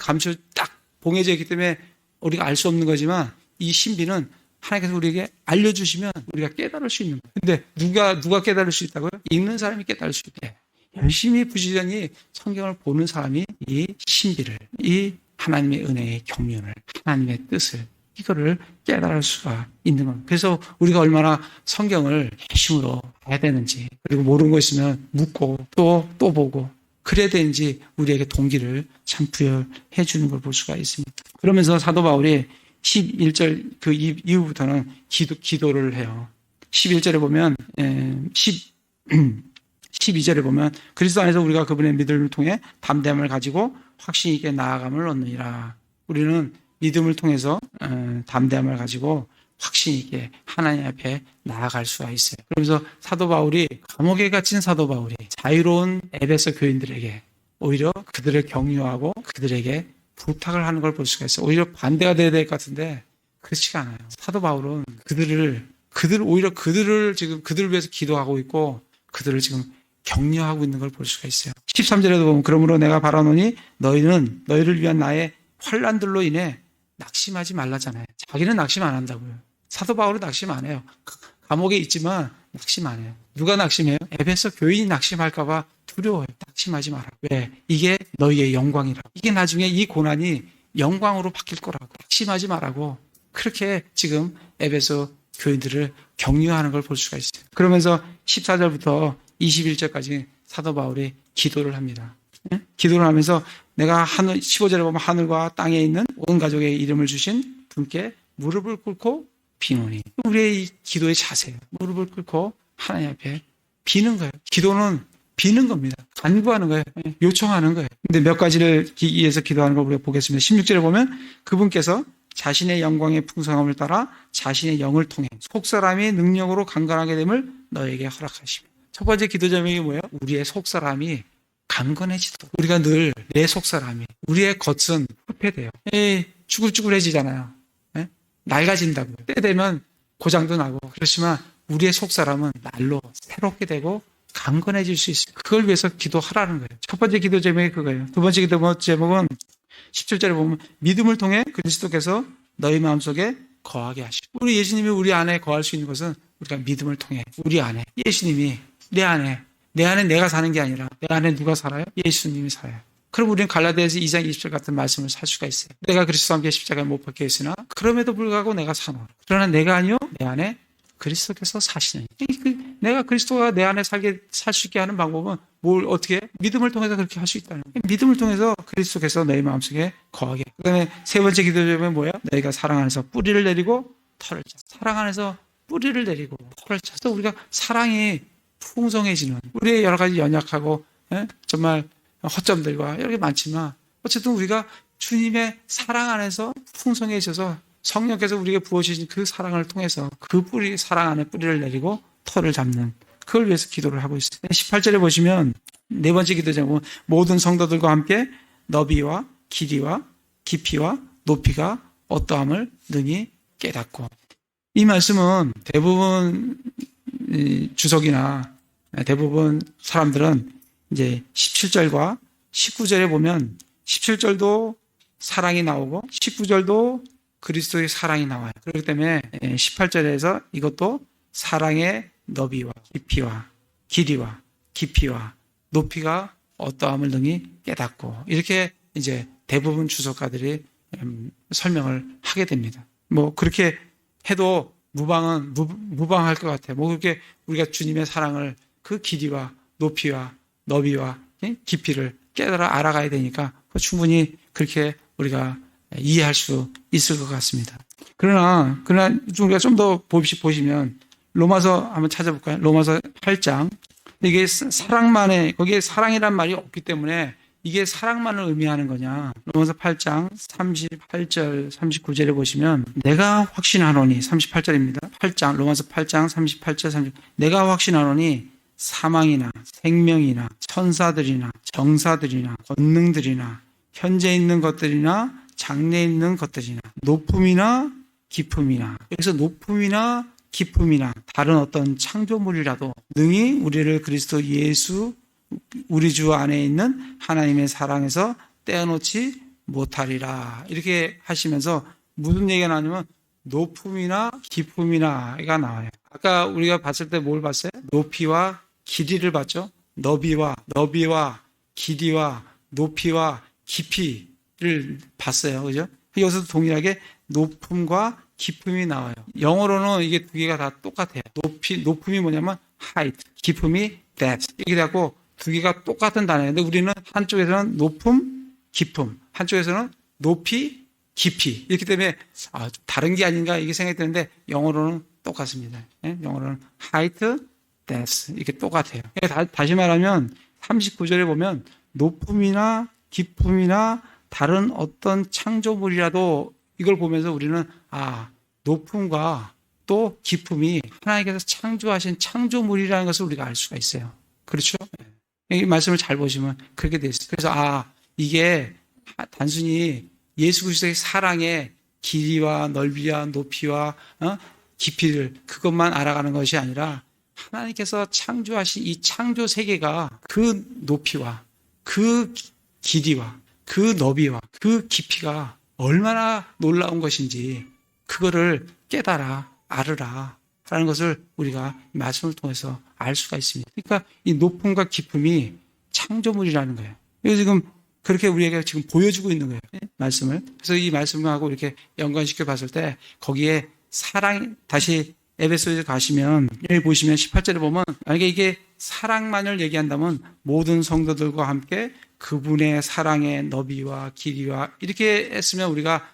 딱 봉해져 있기 때문에 우리가 알 수 없는 거지만 이 신비는 하나님께서 우리에게 알려주시면 우리가 깨달을 수 있는 거예요. 근데 누가 깨달을 수 있다고요? 읽는 사람이 깨달을 수 있대. 열심히 부지런히 성경을 보는 사람이 이 신비를, 이 하나님의 은혜의 경륜을, 하나님의 뜻을 이거를 깨달을 수가 있는 겁니다. 그래서 우리가 얼마나 성경을 핵심으로 봐야 되는지, 그리고 모르는 거 있으면 묻고 또 보고 그래야 되는지 우리에게 동기를 참 부여해 주는 걸 볼 수가 있습니다. 그러면서 사도 바울이 11절 그 이후부터는 기도를 해요. 11절에 보면 12절에 보면 그리스도 안에서 우리가 그분의 믿음을 통해 담대함을 가지고 확신 있게 나아감을 얻느니라. 우리는 믿음을 통해서 담대함을 가지고 확신 있게 하나님 앞에 나아갈 수가 있어요. 그러면서 사도 바울이 감옥에 갇힌 사도 바울이 자유로운 에베소 교인들에게 오히려 그들을 격려하고 그들에게 부탁을 하는 걸 볼 수가 있어요. 오히려 반대가 돼야 될 것 같은데 그렇지가 않아요. 사도 바울은 오히려 그들을 위해서 기도하고 있고 그들을 지금 격려하고 있는 걸 볼 수가 있어요. 13절에도 보면 그러므로 내가 바라노니 너희를 위한 나의 환난들로 인해 낙심하지 말라잖아요. 자기는 낙심 안 한다고요. 사도 바울은 낙심 안 해요. 감옥에 있지만 낙심 안 해요. 누가 낙심해요? 에베소 교인이 낙심할까 봐 두려워요. 낙심하지 마라. 왜? 이게 너희의 영광이라. 이게 나중에 이 고난이 영광으로 바뀔 거라고. 낙심하지 말라고. 그렇게 지금 에베소 교인들을 격려하는 걸 볼 수가 있어요. 그러면서 14절부터 21절까지 사도 바울이 기도를 합니다. 기도를 하면서 내가 15절에 보면 하늘과 땅에 있는 온 가족의 이름을 주신 분께 무릎을 꿇고 비노니. 우리의 이 기도의 자세예요. 무릎을 꿇고 하나님 앞에 비는 거예요. 기도는 비는 겁니다. 간구하는 거예요. 요청하는 거예요. 근데 몇 가지를 위해서 기도하는 걸 우리가 보겠습니다. 16절에 보면 그분께서 자신의 영광의 풍성함을 따라 자신의 영을 통해 속사람이 능력으로 강건하게 됨을 너에게 허락하십니다. 첫 번째 기도 제목이 뭐예요? 우리의 속사람이 강건해지도록. 우리가 늘 내 속사람이, 우리의 겉은 후패돼요. 쭈글쭈글해지잖아요. 낡아진다고요. 때 되면 고장도 나고. 그렇지만 우리의 속사람은 날로 새롭게 되고 강건해질 수 있어요. 그걸 위해서 기도하라는 거예요. 첫 번째 기도 제목이 그거예요. 두 번째 기도 제목은 17절에 보면 믿음을 통해 그리스도께서 너희 마음속에 거하게 하시고. 우리 예수님이 우리 안에 거할 수 있는 것은 우리가 믿음을 통해 우리 안에 예수님이 내 안에 내가 사는 게 아니라 내 안에 누가 살아요? 예수님이 살아요. 그럼 우리는 갈라디아서 2장 20절 같은 말씀을 살 수가 있어요. 내가 그리스도와 함께 십자가에 못 박혀 있으나 그럼에도 불구하고 내가 사노라. 그러나 내가 아니요 내 안에 그리스도께서 사시느니. 내가 그리스도가 내 안에 살 수 있게 하는 방법은 뭘 어떻게? 믿음을 통해서 그렇게 할 수 있다는 거예요. 믿음을 통해서 그리스도께서 너희 마음속에 거하게. 그다음에 세 번째 기도 제목은 뭐예요? 너희가 사랑 안에서 뿌리를 내리고 털을 짜. 사랑 안에서 뿌리를 내리고 털을 짜서 우리가 사랑이 풍성해지는, 우리의 여러 가지 연약하고 정말 허점들과 여러 개 많지만 어쨌든 우리가 주님의 사랑 안에서 풍성해져서 성령께서 우리에게 부어주신 그 사랑을 통해서 그 뿌리, 사랑 안에 뿌리를 내리고 털을 잡는, 그걸 위해서 기도를 하고 있어요. 18절에 보시면 네 번째 기도 제목은 모든 성도들과 함께 너비와 길이와 깊이와 높이가 어떠함을 능히 깨닫고. 이 말씀은 대부분 주석이나 대부분 사람들은 이제 17절과 19절에 보면 17절도 사랑이 나오고 19절도 그리스도의 사랑이 나와요. 그렇기 때문에 18절에서 이것도 사랑의 너비와 깊이와 길이와 깊이와 높이가 어떠함을 능히 깨닫고, 이렇게 이제 대부분 주석가들이 설명을 하게 됩니다. 뭐 그렇게 해도 무방할 것 같아요. 뭐 그렇게 우리가 주님의 사랑을 그 길이와 높이와 너비와 깊이를 깨달아 알아가야 되니까 충분히 그렇게 우리가 이해할 수 있을 것 같습니다. 그러나 우리가 좀 더 보시면 로마서 한번 찾아볼까요? 로마서 8장. 이게 사랑만에, 거기에 사랑이란 말이 없기 때문에 이게 사랑만을 의미하는 거냐. 로마서 8장 38절 39절에 보시면 내가 확신하노니, 38절입니다. 8장 로마서 8장 38절 30, 내가 확신하노니 사망이나 생명이나 천사들이나 정사들이나 권능들이나 현재 있는 것들이나 장래 있는 것들이나 높음이나 깊음이나, 여기서 높음이나 깊음이나 다른 어떤 창조물이라도 능히 우리를 그리스도 예수 우리 주 안에 있는 하나님의 사랑에서 떼어놓지 못하리라. 이렇게 하시면서 무슨 얘기가 나냐면 높음이나 깊음이나가 나와요. 아까 우리가 봤을 때 뭘 봤어요? 높이와 길이를 봤죠. 너비와 길이와 높이와 깊이를 봤어요. 그죠? 여기서도 동일하게 높음과 깊음이 나와요. 영어로는 이게 두 개가 다 똑같아요. 높음이 뭐냐면 height, 깊음이 depth. 이렇게 되고 두 개가 똑같은 단어인데 우리는 한쪽에서는 높음, 깊음, 한쪽에서는 높이, 깊이. 이렇기 때문에 좀 다른 게 아닌가 이게 생각이 드는데 영어로는 똑같습니다. 영어로는 height, depth 이렇게 똑같아요. 다시 말하면 39절에 보면 높음이나 깊음이나 다른 어떤 창조물이라도 이걸 보면서 우리는 높음과 또 깊음이 하나님께서 창조하신 창조물이라는 것을 우리가 알 수가 있어요. 그렇죠? 이 말씀을 잘 보시면 그렇게 되어 있어요. 그래서 이게 단순히 예수 그리스도의 사랑의 길이와 넓이와 높이와 깊이를 그것만 알아가는 것이 아니라 하나님께서 창조하신 이 창조 세계가 그 높이와 그 길이와 그 너비와 그 깊이가 얼마나 놀라운 것인지 그거를 깨달아 알으라 라는 것을 우리가 말씀을 통해서 알 수가 있습니다. 그러니까 이 높음과 깊음이 창조물이라는 거예요. 이거 지금 그렇게 우리에게 지금 보여주고 있는 거예요. 말씀을. 그래서 이 말씀하고 이렇게 연관시켜 봤을 때 거기에 사랑, 다시 에베소에 가시면 여기 보시면 18절에 보면 만약에 이게 사랑만을 얘기한다면 모든 성도들과 함께 그분의 사랑의 너비와 길이와 이렇게 했으면 우리가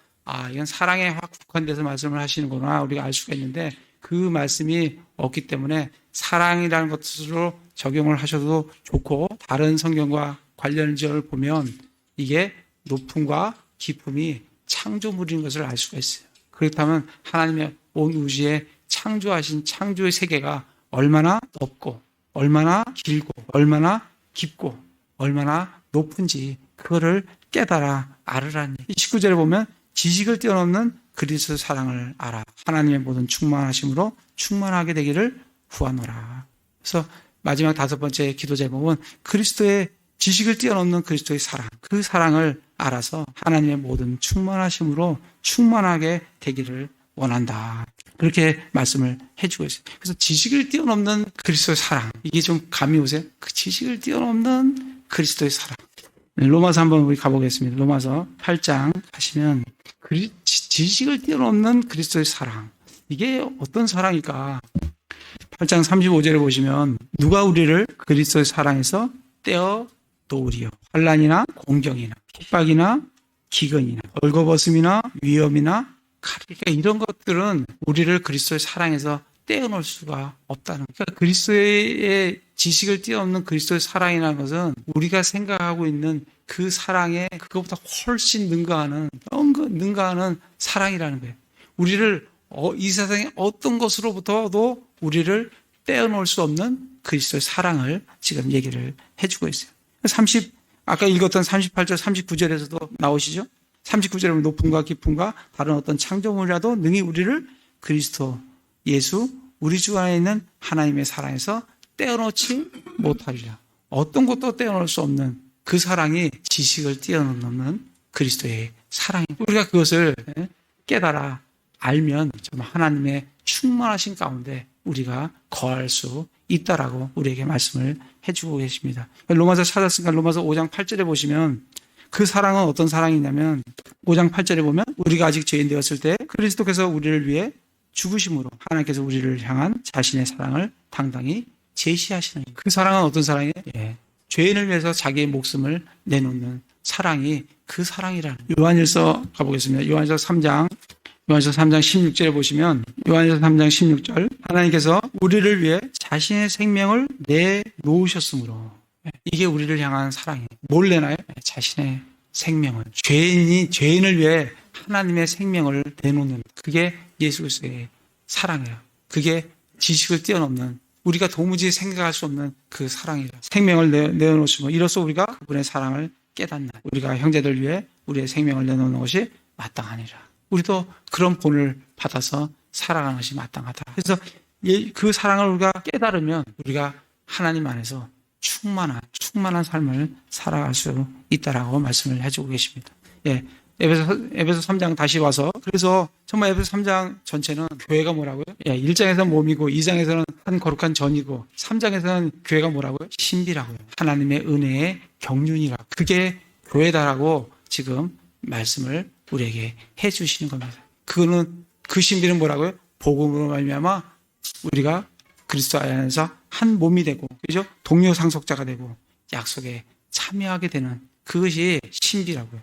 이건 사랑에 확 국한돼서 말씀을 하시는구나 우리가 알 수가 있는데 그 말씀이 없기 때문에 사랑이라는 것으로 적용을 하셔도 좋고 다른 성경과 관련지어를 보면 이게 높음과 깊음이 창조물인 것을 알 수가 있어요. 그렇다면 하나님의 온 우주에 창조하신 창조의 세계가 얼마나 넓고 얼마나 길고 얼마나 깊고 얼마나 높은지 그거를 깨달아 알으라니. 19절에 보면 지식을 뛰어넘는 그리스도의 사랑을 알아 하나님의 모든 충만하심으로 충만하게 되기를 구하노라. 그래서 마지막 다섯 번째 기도 제목은 그리스도의 지식을 뛰어넘는 그리스도의 사랑, 그 사랑을 알아서 하나님의 모든 충만하심으로 충만하게 되기를 원한다. 그렇게 말씀을 해주고 있어요. 그래서 지식을 뛰어넘는 그리스도의 사랑, 이게 좀 감이 오세요? 그 지식을 뛰어넘는 그리스도의 사랑. 로마서 한번 우리 가보겠습니다. 로마서 8장 하시면 지식을 뛰어넘는 그리스도의 사랑. 이게 어떤 사랑일까? 8장 35절에 보시면 누가 우리를 그리스도의 사랑에서 떼어 놓으리요. 환난이나 공경이나 핍박이나 기근이나 벌거벗음이나 위험이나 칼. 그러니까 이런 것들은 우리를 그리스도의 사랑에서 떼어놓을 수가 없다는 거예요. 그러니까 그리스도의 지식을 뛰어넘는 그리스도의 사랑이라는 것은 우리가 생각하고 있는 그 사랑에 그것보다 훨씬 능가하는 사랑이라는 거예요. 우리를 이 세상의 어떤 것으로부터도 우리를 떼어놓을 수 없는 그리스도의 사랑을 지금 얘기를 해주고 있어요. 아까 읽었던 38절, 39절에서도 나오시죠? 39절에 보면 높음과 깊음과 다른 어떤 창조물이라도 능히 우리를 그리스도 예수 우리 주 안에 있는 하나님의 사랑에서 떼어놓지 못하리라. 어떤 것도 떼어놓을 수 없는 그 사랑이 지식을 뛰어넘는 그리스도의 사랑입니다. 우리가 그것을 깨달아 알면 정말 하나님의 충만하신 가운데 우리가 거할 수 있다라고 우리에게 말씀을 해주고 계십니다. 로마서 찾았으니까 로마서 5장 8절에 보시면 그 사랑은 어떤 사랑이냐면 5장 8절에 보면 우리가 아직 죄인 되었을 때 그리스도께서 우리를 위해 죽으심으로 하나님께서 우리를 향한 자신의 사랑을 당당히 제시하시는 그 사랑은 어떤 사랑이에요? 죄인을 위해서 자기의 목숨을 내놓는 사랑이 그 사랑이라는. 요한일서 가보겠습니다. 요한일서 3장 16절에 보시면 요한일서 3장 16절 하나님께서 우리를 위해 자신의 생명을 내놓으셨으므로 이게 우리를 향한 사랑이에요. 뭘 내놔요? 자신의 생명을. 죄인을 위해 하나님의 생명을 내놓는 그게 예수 그리스도의 사랑이에요. 그게 지식을 뛰어넘는 우리가 도무지 생각할 수 없는 그 사랑이라. 생명을 내어놓으시면 이로써 우리가 그분의 사랑을 깨닫는 우리가 형제들 위해 우리의 생명을 내놓는 것이 마땅하니라. 우리도 그런 본을 받아서 살아가는 것이 마땅하다. 그래서 그 사랑을 우리가 깨달으면 우리가 하나님 안에서 충만한 삶을 살아갈 수 있다라고 말씀을 해주고 계십니다. 에베소 3장 다시 와서 그래서 정말 에베소 3장 전체는 교회가 뭐라고요? 1장에서는 몸이고 2장에서는 한 거룩한 전이고 3장에서는 교회가 뭐라고요? 신비라고요. 하나님의 은혜의 경륜이라. 그게 교회다라고 지금 말씀을 우리에게 해주시는 겁니다. 그 신비는 뭐라고요? 복음으로 말미암아 우리가 그리스도 안에서 한 몸이 되고, 그죠? 동료 상속자가 되고 약속에 참여하게 되는 그것이 신비라고요.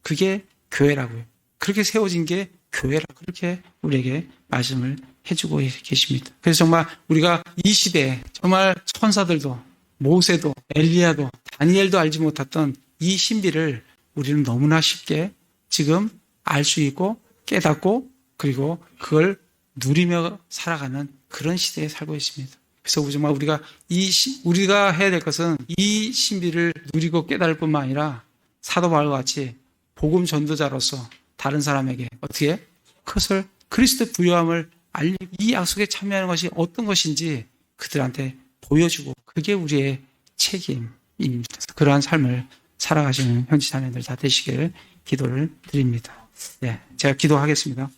그게 교회라고요. 그렇게 세워진 게 교회라고 그렇게 우리에게 말씀을 해주고 계십니다. 그래서 정말 우리가 이 시대에 정말 천사들도 모세도 엘리야도 다니엘도 알지 못했던 이 신비를 우리는 너무나 쉽게 지금 알 수 있고 깨닫고 그리고 그걸 누리며 살아가는 그런 시대에 살고 있습니다. 그래서 정말 우리가 해야 될 것은 이 신비를 누리고 깨달을 뿐만 아니라 사도 바울과 같이 복음 전도자로서 다른 사람에게 어떻게 그것을 그리스도의 부요함을 알리고 이 약속에 참여하는 것이 어떤 것인지 그들한테 보여주고 그게 우리의 책임입니다. 그러한 삶을 살아가시는 형제자매들 다 되시기를 기도를 드립니다. 제가 기도하겠습니다.